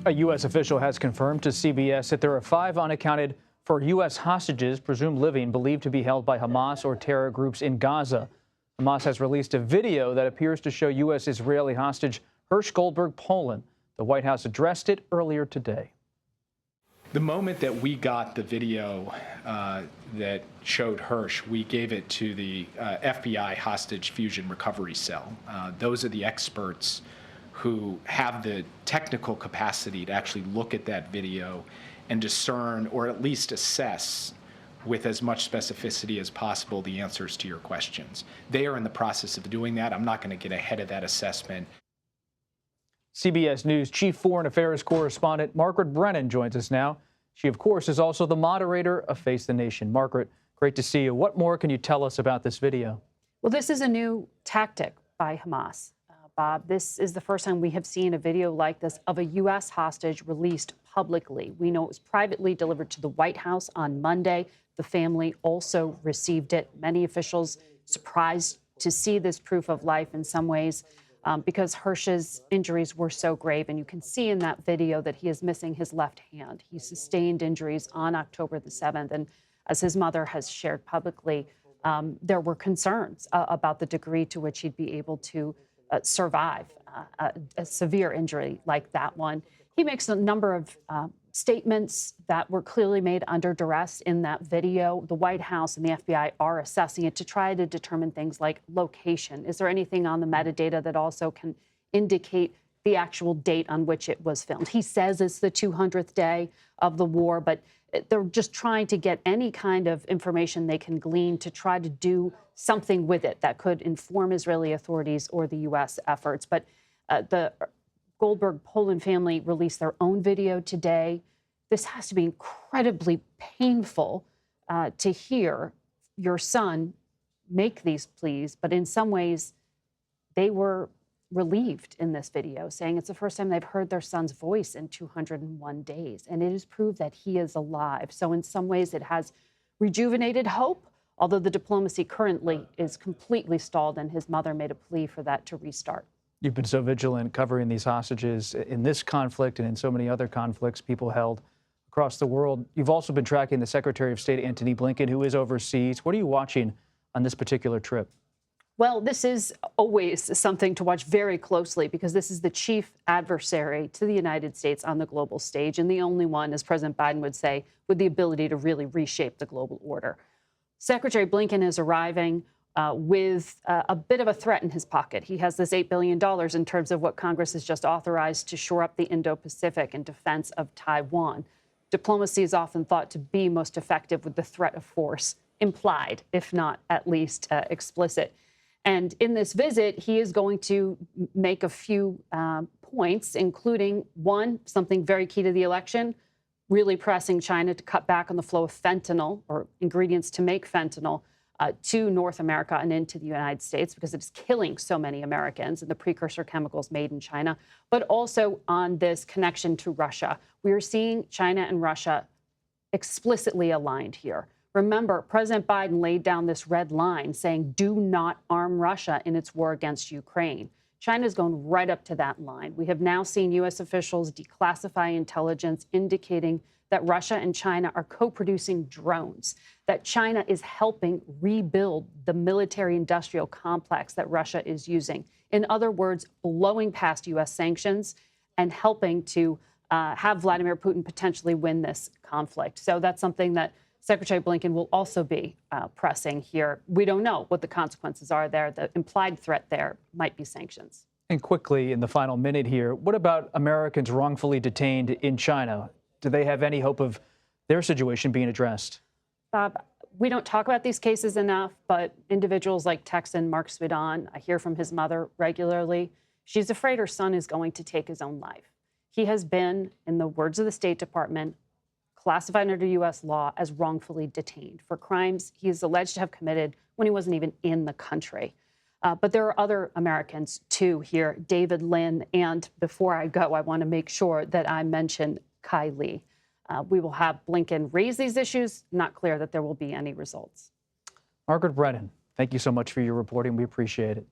A U.S. official has confirmed to CBS that there are 5 unaccounted for U.S. hostages presumed living, believed to be held by Hamas or terror groups in Gaza. Hamas has released a video that appears to show U.S. Israeli hostage Hersh Goldberg-Polin. The White House addressed it earlier today. The moment that we got the video that showed Hersh, we gave it to the FBI Hostage Fusion Recovery Cell. Those are the experts who have the technical capacity to actually look at that video and discern, or at least assess with as much specificity as possible, the answers to your questions. They are in the process of doing that. I'm not going to get ahead of that assessment. CBS News Chief Foreign Affairs correspondent Margaret Brennan joins us now. She, of course, is also the moderator of Face the Nation. Margaret, great to see you. What more can you tell us about this video? Well, this is a new tactic by Hamas. Bob, this is the first time we have seen a video like this of a U.S. hostage released publicly. We know it was privately delivered to the White House on Monday. The family also received it. Many officials surprised to see this proof of life in some ways because Hersh's injuries were so grave. And you can see in that video that he is missing his left hand. He sustained injuries on October the 7th. And as his mother has shared publicly, there were concerns about the degree to which he'd be able to survive a severe injury like that one. He makes a number of statements that were clearly made under duress in that video. The White House and the FBI are assessing it to try to determine things like location. Is there anything on the metadata that also can indicate the actual date on which it was filmed? He says it's the 200th day of the war, but they're just trying to get any kind of information they can glean to try to do something with it that could inform Israeli authorities or the U.S. efforts. But the Goldberg-Polin family released their own video today. This has to be incredibly painful to hear your son make these pleas, but in some ways they were relieved in this video, saying it's the first time they've heard their son's voice in 201 days, and it has proved that he is alive. So in some ways it has rejuvenated hope, although the diplomacy currently is completely stalled, and his mother made a plea for that to restart. You've been so vigilant covering these hostages in this conflict and in so many other conflicts, people held across the world. You've also been tracking the Secretary of State, Antony Blinken, who is overseas. What are you watching on this particular trip? Well, this is always something to watch very closely because this is the chief adversary to the United States on the global stage, and the only one, as President Biden would say, with the ability to really reshape the global order. Secretary Blinken is arriving with a bit of a threat in his pocket. He has this $8 billion in terms of what Congress has just authorized to shore up the Indo-Pacific in defense of Taiwan. Diplomacy is often thought to be most effective with the threat of force implied, if not at least explicit. And in this visit, he is going to make a few points, including, one, something very key to the election, really pressing China to cut back on the flow of fentanyl or ingredients to make fentanyl to North America and into the United States because it's killing so many Americans and the precursor chemicals made in China, but also on this connection to Russia. We are seeing China and Russia explicitly aligned here. Remember, President Biden laid down this red line saying, do not arm Russia in its war against Ukraine. China is going right up to that line. We have now seen U.S. officials declassify intelligence indicating that Russia and China are co-producing drones, that China is helping rebuild the military-industrial complex that Russia is using. In other words, blowing past U.S. sanctions and helping to have Vladimir Putin potentially win this conflict. So that's something that Secretary Blinken will also be pressing here. We don't know what the consequences are there. The implied threat there might be sanctions. And quickly, in the final minute here, what about Americans wrongfully detained in China? Do they have any hope of their situation being addressed? Bob, we don't talk about these cases enough, but individuals like Texan Mark Svidon, I hear from his mother regularly. She's afraid her son is going to take his own life. He has been, in the words of the State Department, classified under U.S. law as wrongfully detained for crimes he is alleged to have committed when he wasn't even in the country. But there are other Americans, too, here, David Lynn. And before I go, I want to make sure that I mention Kai Lee. We will have Blinken raise these issues. Not clear that there will be any results. Margaret Brennan, thank you so much for your reporting. We appreciate it.